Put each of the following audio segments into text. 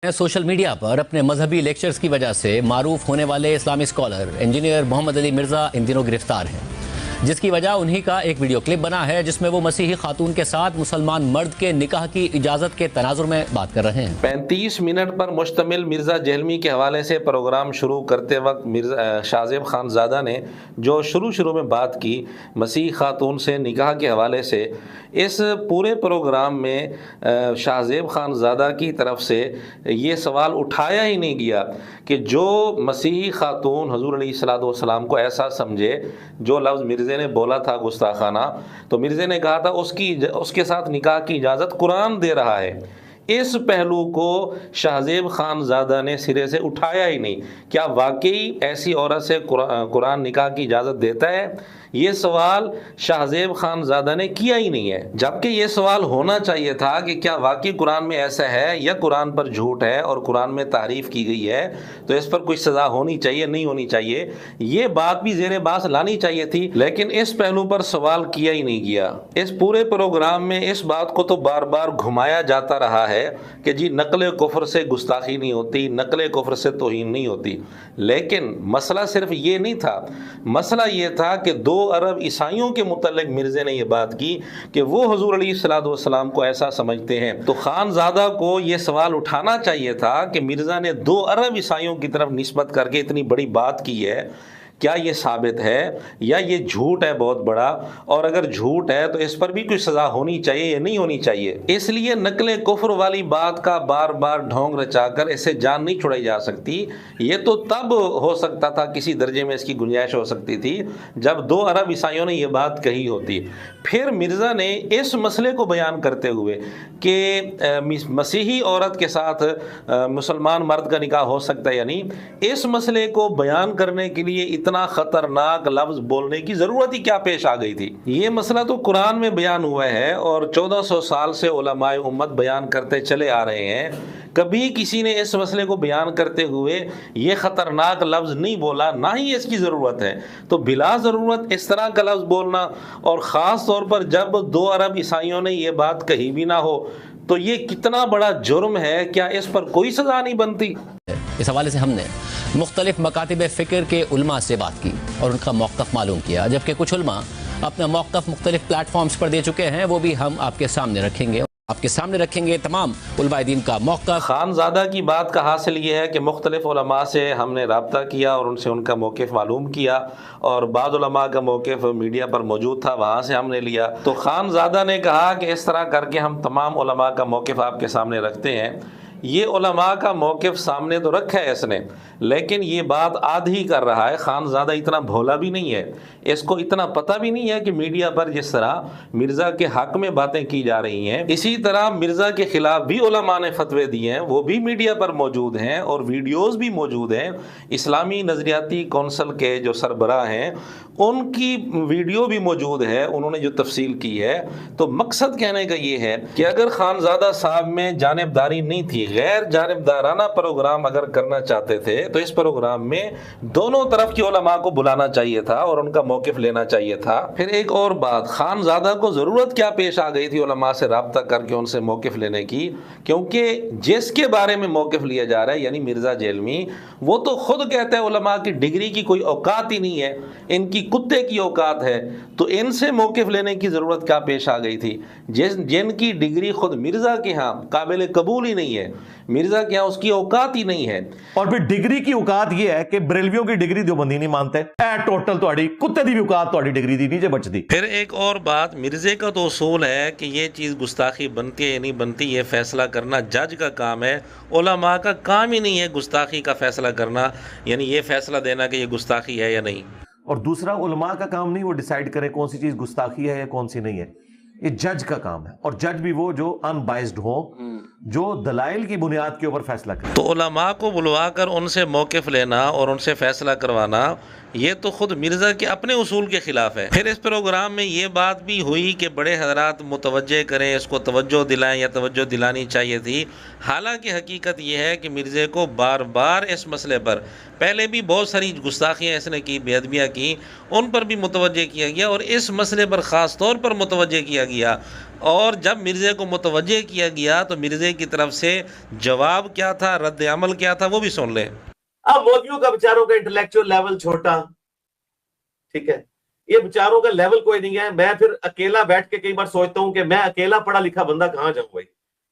Social media پر اپنے مذہبی lectures کی وجہ سے معروف ہونے والے اسلامی اسکالر انجینئر محمد علی مرزا ان دنوں گرفتار ہیں، جس کی وجہ انہی کا ایک ویڈیو کلپ بنا ہے جس میں وہ مسیحی خاتون کے ساتھ مسلمان مرد کے نکاح کی اجازت کے تناظر میں بات کر رہے ہیں۔ 35 منٹ پر مشتمل مرزا جہلمی کے حوالے سے پروگرام شروع کرتے وقت شاہ زیب خان زادہ نے جو شروع میں بات کی مسیحی خاتون سے نکاح کے حوالے سے، اس پورے پروگرام میں شاہ زیب خان زادہ کی طرف سے یہ سوال اٹھایا ہی نہیں گیا کہ جو مسیحی خاتون حضور علیہ الصلوۃ والسلام کو ایسا سمجھے، جو لفظ مرزے نے بولا تھا گستاخانہ، تو مرزے نے کہا تھا اس کے ساتھ نکاح کی اجازت قرآن دے رہا ہے۔ اس پہلو کو شاہ زیب خان زادہ نے سرے سے اٹھایا ہی نہیں۔ کیا واقعی ایسی عورت سے قرآن نکاح کی اجازت دیتا ہے؟ یہ سوال شاہ زیب خان زادہ نے کیا ہی نہیں ہے، جبکہ یہ سوال ہونا چاہیے تھا کہ کیا واقعی قرآن میں ایسا ہے یا قرآن پر جھوٹ ہے اور قرآن میں تعریف کی گئی ہے تو اس پر کچھ سزا ہونی چاہیے، نہیں ہونی چاہیے، یہ بات بھی زیر بحث لانی چاہیے تھی، لیکن اس پہلو پر سوال کیا ہی نہیں گیا۔ اس پورے پروگرام میں اس بات کو تو بار بار گھمایا جاتا رہا ہے کہ جی نقل کفر سے گستاخی نہیں ہوتی، نقل کفر سے توہین نہیں ہوتی، لیکن مسئلہ صرف یہ نہیں تھا، مسئلہ یہ تھا کہ 2 ارب عیسائیوں کے متعلق مرزے نے یہ بات کی کہ وہ حضور علیہ الصلوۃ والسلام کو ایسا سمجھتے ہیں۔ تو خان زادہ کو یہ سوال اٹھانا چاہیے تھا کہ مرزا نے 2 ارب عیسائیوں کی طرف نسبت کر کے اتنی بڑی بات کی ہے، کیا یہ ثابت ہے یا یہ جھوٹ ہے بہت بڑا، اور اگر جھوٹ ہے تو اس پر بھی کوئی سزا ہونی چاہیے یا نہیں ہونی چاہیے۔ اس لیے نقل کفر والی بات کا بار بار ڈھونگ رچا کر اس سے جان نہیں چھڑائی جا سکتی۔ یہ تو تب ہو سکتا تھا، کسی درجے میں اس کی گنجائش ہو سکتی تھی جب 2 ارب عیسائیوں نے یہ بات کہی ہوتی۔ پھر مرزا نے اس مسئلے کو بیان کرتے ہوئے کہ مسیحی عورت کے ساتھ مسلمان مرد کا نکاح ہو سکتا ہے یا نہیں، اس مسئلے کو بیان کرنے کے لیے اتنا خطرناک لفظ بولنے کی ضرورت ہی کیا پیش آ گئی تھی؟ یہ مسئلہ تو قرآن میں بیان ہوا ہے اور 1400 سال سے علماء امت بیان کرتے چلے آ رہے ہیں، کبھی کسی نے اس مسئلے کو بیان کرتے ہوئے یہ خطرناک لفظ نہیں بولا، نہ ہی اس کی ضرورت ہے۔ تو بلا ضرورت اس طرح کا لفظ بولنا، اور خاص طور پر جب 2 ارب عیسائیوں نے یہ بات کہی بھی نہ ہو، تو یہ کتنا بڑا جرم ہے، کیا اس پر کوئی سزا نہیں بنتی؟ اس حوالے سے ہم نے مختلف مکاتب فکر کے علماء سے بات کی اور ان کا موقف معلوم کیا، جبکہ کچھ علماء اپنا موقف مختلف پلیٹ فارمز پر دے چکے ہیں، وہ بھی ہم آپ کے سامنے رکھیں گے۔ آپ کے سامنے رکھیں گے تمام علماء دین کا موقف۔ خان زادہ کی بات کا حاصل یہ ہے کہ مختلف علماء سے ہم نے رابطہ کیا اور ان سے ان کا موقف معلوم کیا، اور بعض علماء کا موقف میڈیا پر موجود تھا، وہاں سے ہم نے لیا۔ تو خان زادہ نے کہا کہ اس طرح کر کے ہم تمام علماء کا موقف آپ کے سامنے رکھتے ہیں۔ یہ علماء کا موقف سامنے تو رکھا ہے اس نے، لیکن یہ بات آدھی کر رہا ہے۔ خان زادہ اتنا بھولا بھی نہیں ہے، اس کو اتنا پتہ بھی نہیں ہے کہ میڈیا پر جس طرح مرزا کے حق میں باتیں کی جا رہی ہیں، اسی طرح مرزا کے خلاف بھی علماء نے فتوے دیے ہیں، وہ بھی میڈیا پر موجود ہیں اور ویڈیوز بھی موجود ہیں۔ اسلامی نظریاتی کونسل کے جو سربراہ ہیں ان کی ویڈیو بھی موجود ہے، انہوں نے جو تفصیل کی ہے۔ تو مقصد کہنے کا یہ ہے کہ اگر خان زادہ صاحب میں جانبداری نہیں تھی، غیر جانبدارانہ پروگرام اگر کرنا چاہتے تھے تو اس پروگرام میں دونوں طرف کی علماء کو بلانا چاہیے تھا اور ان کا موقف لینا چاہیے تھا۔ پھر ایک اور بات، خان زادہ کو ضرورت کیا پیش آ گئی تھی علماء سے رابطہ کر کے ان سے موقف لینے کی؟ کیونکہ جس کے بارے میں موقف لیا جا رہا ہے یعنی مرزا جہلمی، وہ تو خود کہتا ہے علماء کی ڈگری کی کوئی اوقات ہی نہیں ہے، ان کی کتے کی اوقات ہے، تو ان سے موقف لینے کی ضرورت کیا پیش آ گئی تھی؟ جن کی ڈگری خود مرزا کے ہاں قابل قبول ہی نہیں ہے، مرزا کے ہاں اس کی اوقات ہی نہیں ہے۔ اور پھر ڈگری کی اوقات یہ ہے کہ بریلویوں کی ڈگری دیوبندی نہیں مانتے، اے ٹوٹل تہاڈی کتے دی بھی اوقات تہاڈی ڈگری دی نیچے بچدی۔ پھر ایک اور بات، مرزے کا تو اصول ہے کہ یہ چیز گستاخی بنتی ہے یا نہیں بنتی، یہ فیصلہ کرنا جج کا کام ہے، علماء کا کام ہی نہیں ہے گستاخی کا فیصلہ کرنا، یعنی یہ فیصلہ دینا کہ یہ گستاخی ہے یا نہیں۔ اور دوسرا علماء کا کام نہیں وہ ڈیسائیڈ کرے کون سی چیز گستاخی ہے یا کون سی نہیں ہے، یہ جج کا کام ہے، اور جج بھی وہ جو ان بائزڈ ہو، جو دلائل کی بنیاد کے اوپر فیصلہ کرے۔ تو علماء کو بلوا کر ان سے موقف لینا اور ان سے فیصلہ کروانا، یہ تو خود مرزا کے اپنے اصول کے خلاف ہے۔ پھر اس پروگرام میں یہ بات بھی ہوئی کہ بڑے حضرات متوجہ کریں، اس کو توجہ دلائیں یا توجہ دلانی چاہیے تھی، حالانکہ حقیقت یہ ہے کہ مرزے کو بار بار اس مسئلے پر پہلے بھی بہت ساری گستاخیاں اس نے کی، بے ادبیاں کی، ان پر بھی متوجہ کیا گیا، اور اس مسئلے پر خاص طور پر متوجہ کیا گیا اور جب مرزے کو متوجہ کیا گیا تو مرزے کی طرف سے جواب کیا تھا، رد عمل کیا تھا، وہ بھی سن لیں۔ اب مودیوں کا بیچاروں کا انٹلیکچوئل لیول چھوٹا، ٹھیک ہے، یہ بیچاروں کا لیول کوئی نہیں ہے۔ میں پھر اکیلا بیٹھ کے کئی بار سوچتا ہوں کہ میں اکیلا پڑھا لکھا بندہ کہاں جاؤں بھائی،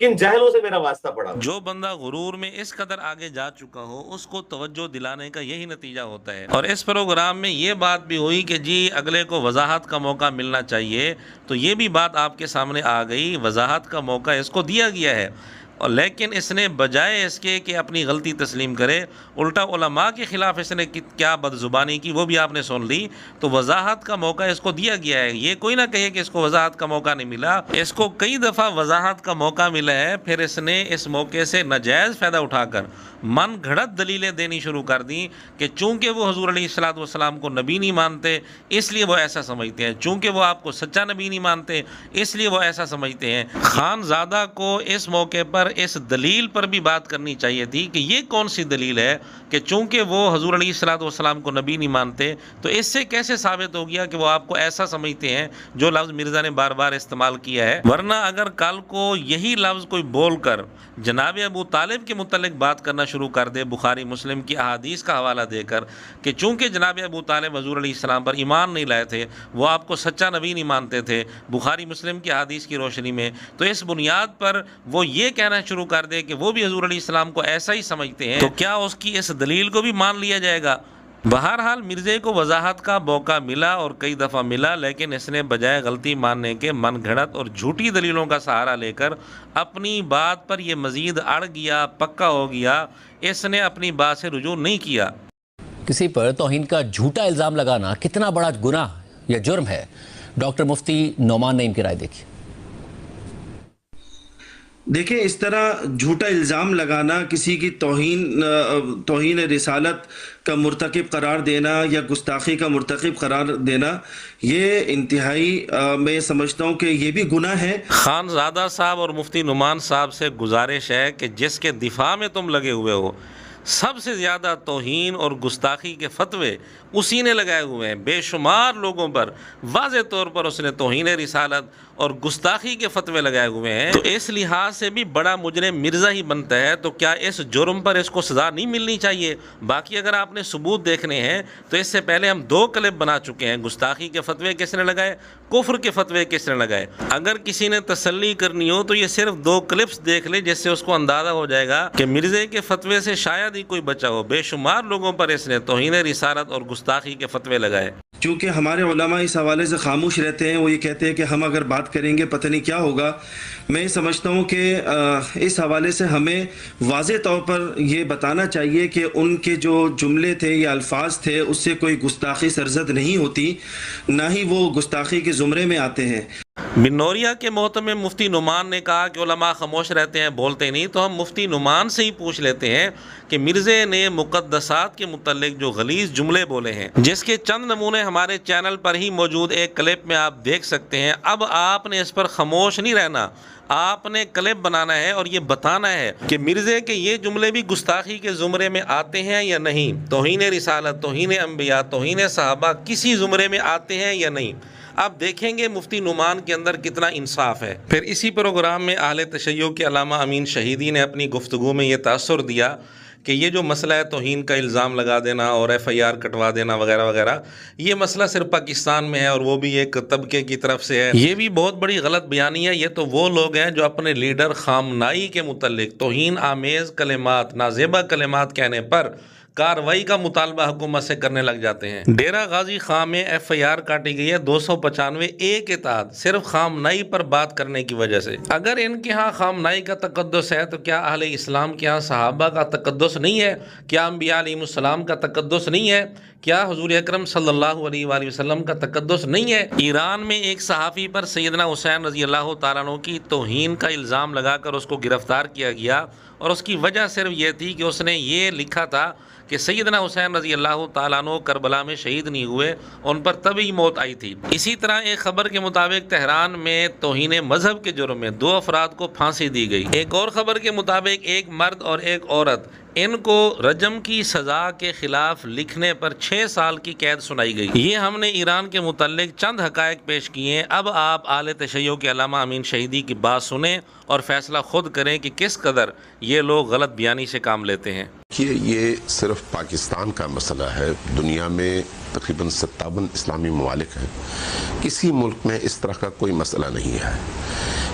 کن جاہلوں سے میرا واسطہ پڑا۔ جو بندہ غرور میں اس قدر آگے جا چکا ہو اس کو توجہ دلانے کا یہی نتیجہ ہوتا ہے۔ اور اس پروگرام میں یہ بات بھی ہوئی کہ جی اگلے کو وضاحت کا موقع ملنا چاہیے، تو یہ بھی بات آپ کے سامنے آ گئی، وضاحت کا موقع اس کو دیا گیا ہے، اور لیکن اس نے بجائے اس کے کہ اپنی غلطی تسلیم کرے، الٹا علماء کے خلاف اس نے کیا بدزبانی کی وہ بھی آپ نے سن لی۔ تو وضاحت کا موقع اس کو دیا گیا ہے، یہ کوئی نہ کہے کہ اس کو وضاحت کا موقع نہیں ملا، اس کو کئی دفعہ وضاحت کا موقع ملا ہے، پھر اس نے اس موقع سے ناجائز فائدہ اٹھا کر من گھڑت دلیلیں دینی شروع کر دیں کہ چونکہ وہ حضور علیہ الصلوۃ والسلام کو نبی نہیں مانتے اس لیے وہ ایسا سمجھتے ہیں، چونکہ وہ آپ کو سچا نبی نہیں مانتے اس لیے وہ ایسا سمجھتے ہیں۔ خان زادہ کو اس موقع پر اس دلیل پر بھی بات کرنی چاہیے تھی کہ یہ کون سی دلیل ہے کہ چونکہ وہ حضور علیہ الصلوۃ والسلام کو نبی نہیں مانتے تو اس سے کیسے ثابت ہو گیا کہ وہ آپ کو ایسا سمجھتے ہیں، جو لفظ مرزا نے بار بار استعمال کیا ہے۔ ورنہ اگر کل کو یہی لفظ کوئی بول کر جناب ابو طالب کے متعلق بات کرنا شروع کر دے بخاری مسلم کی احادیث کا حوالہ دے کر کہ چونکہ جناب ابو طالب حضور علیہ السلام پر ایمان نہیں لائے تھے، وہ آپ کو سچا نبی نہیں مانتے تھے بخاری مسلم کی احادیث کی روشنی میں، تو اس بنیاد پر وہ یہ کہنا شروع کر دے کہ وہ بھی حضور علیہ السلام کو ایسا ہی سمجھتے ہیں، تو کیا اس کی اس دلیل کو بھی مان لیا جائے گا؟ بہرحال مرزے کو وضاحت کا موقع ملا اور کئی دفعہ ملا، لیکن اس نے بجائے غلطی ماننے کے من گھڑت اور جھوٹی دلیلوں کا سہارا لے کر اپنی بات پر یہ مزید اڑ گیا، پکا ہو گیا، اس نے اپنی بات سے رجوع نہیں کیا۔ کسی پر توہین کا جھوٹا الزام لگانا کتنا بڑا گناہ یا جرم ہے، ڈاکٹر مفتی نعمان نعیم کی رائے دیکھیے۔ دیکھیں، اس طرح جھوٹا الزام لگانا، کسی کی توہین رسالت کا مرتکب قرار دینا یا گستاخی کا مرتکب قرار دینا، یہ انتہائی میں سمجھتا ہوں کہ یہ بھی گناہ ہے۔ خان زادہ صاحب اور مفتی نعمان صاحب سے گزارش ہے کہ جس کے دفاع میں تم لگے ہوئے ہو، سب سے زیادہ توہین اور گستاخی کے فتوے اسی نے لگائے ہوئے ہیں، بے شمار لوگوں پر واضح طور پر اس نے توہین رسالت اور گستاخی کے فتوے لگائے ہوئے ہیں، تو اس لحاظ سے بھی بڑا مجرم مرزا ہی بنتا ہے، تو کیا اس جرم پر اس کو سزا نہیں ملنی چاہیے؟ باقی اگر آپ نے ثبوت دیکھنے ہیں تو اس سے پہلے ہم 2 کلپ بنا چکے ہیں، گستاخی کے فتوے کس نے لگائے، کفر کے فتوے کس نے لگائے۔ اگر کسی نے تسلی کرنی ہو تو یہ صرف 2 کلپس دیکھ لے، جس سے اس کو اندازہ ہو جائے گا کہ مرزے کے فتوے سے شاید ہی کوئی بچا ہو، بے شمار لوگوں پر اس نے توہین رسالت اور گستاخی کے فتوے لگائے۔ چونکہ ہمارے علماء اس حوالے سے خاموش رہتے ہیں، وہ یہ کہتے ہیں کہ ہم اگر بات کریں گے پتہ نہیں کیا ہوگا۔ میں سمجھتا ہوں کہ اس حوالے سے ہمیں واضح طور پر یہ بتانا چاہیے کہ ان کے جو جملے تھے یا الفاظ تھے اس سے کوئی گستاخی سرزد نہیں ہوتی، نہ ہی وہ گستاخی کے زمرے میں آتے ہیں۔ بنوریا کے محتمم مفتی نعمان نے کہا کہ علماء خاموش رہتے ہیں، بولتے نہیں، تو ہم مفتی نعمان سے ہی پوچھ لیتے ہیں کہ مرزے نے مقدسات کے متعلق جو غلیظ جملے بولے ہیں، جس کے چند نمونے ہمارے چینل پر ہی موجود ایک کلپ میں آپ دیکھ سکتے ہیں، اب آپ نے اس پر خاموش نہیں رہنا، آپ نے کلپ بنانا ہے اور یہ بتانا ہے کہ مرزے کے یہ جملے بھی گستاخی کے زمرے میں آتے ہیں یا نہیں، توہین رسالت، توہین انبیاء، توہین صحابہ کسی زمرے میں آتے ہیں یا نہیں۔ آپ دیکھیں گے مفتی نعمان کے اندر کتنا انصاف ہے۔ پھر اسی پروگرام میں اہل تشیع کے علامہ امین شہیدی نے اپنی گفتگو میں یہ تاثر دیا کہ یہ جو مسئلہ ہے توہین کا الزام لگا دینا اور FIR کٹوا دینا وغیرہ وغیرہ، یہ مسئلہ صرف پاکستان میں ہے اور وہ بھی ایک طبقے کی طرف سے ہے، یہ بھی بہت بڑی غلط بیانی ہے۔ یہ تو وہ لوگ ہیں جو اپنے لیڈر خامنائی کے متعلق توہین آمیز کلمات، نازیبہ کلمات کہنے پر کارروائی کا مطالبہ حکومت سے کرنے لگ جاتے ہیں۔ ڈیرہ غازی خان میں FIR کاٹی گئی ہے 295A کے تحت، صرف خامنائی پر بات کرنے کی وجہ سے۔ اگر ان کے ہاں خامنائی کا تقدس ہے تو کیا اہل اسلام کے ہاں صحابہ کا تقدس نہیں ہے؟ کیا انبیاء علیہ السلام کا تقدس نہیں ہے؟ کیا حضور اکرم صلی اللہ علیہ وآلہ وسلم کا تقدس نہیں ہے؟ ایران میں ایک صحافی پر سیدنا حسین رضی اللہ تعالیٰ عنہ کی توہین کا الزام لگا کر اس کو گرفتار کیا گیا، اور اس کی وجہ صرف یہ تھی کہ اس نے یہ لکھا تھا کہ سیدنا حسین رضی اللہ تعالیٰ عنہ کربلا میں شہید نہیں ہوئے، ان پر طبی موت آئی تھی۔ اسی طرح ایک خبر کے مطابق تہران میں توہین مذہب کے جرم میں 2 افراد کو پھانسی دی گئی۔ ایک اور خبر کے مطابق ایک مرد اور ایک عورت ان کو رجم کی سزا کے خلاف لکھنے پر 6 سال کی قید سنائی گئی۔ یہ ہم نے ایران کے متعلق چند حقائق پیش کیے ہیں۔ اب آپ اعلی تشیع کے علامہ امین شہیدی کی بات سنیں اور فیصلہ خود کریں کہ کس قدر یہ لوگ غلط بیانی سے کام لیتے ہیں۔ یہ صرف پاکستان کا مسئلہ ہے، دنیا میں تقریباً 57 اسلامی ممالک ہیں، کسی ملک میں اس طرح کا کوئی مسئلہ نہیں ہے۔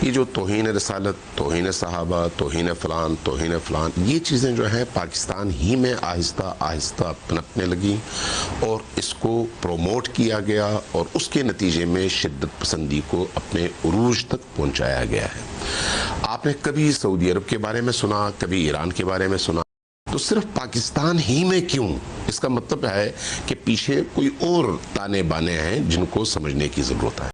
یہ جو توہین رسالت، توہین صحابہ، توہین فلان یہ چیزیں جو ہیں پاکستان ہی میں آہستہ آہستہ پنپنے لگیں اور اس کو پروموٹ کیا گیا اور اس کے نتیجے میں شدت پسندی کو اپنے عروج تک پہنچایا گیا ہے۔ آپ نے کبھی سعودی عرب کے بارے میں سنا، کبھی ایران کے بارے میں سنا، تو صرف پاکستان ہی میں کیوں؟ اس کا مطلب ہے کہ پیچھے کوئی اور تانے بانے ہیں جن کو سمجھنے کی ضرورت ہے۔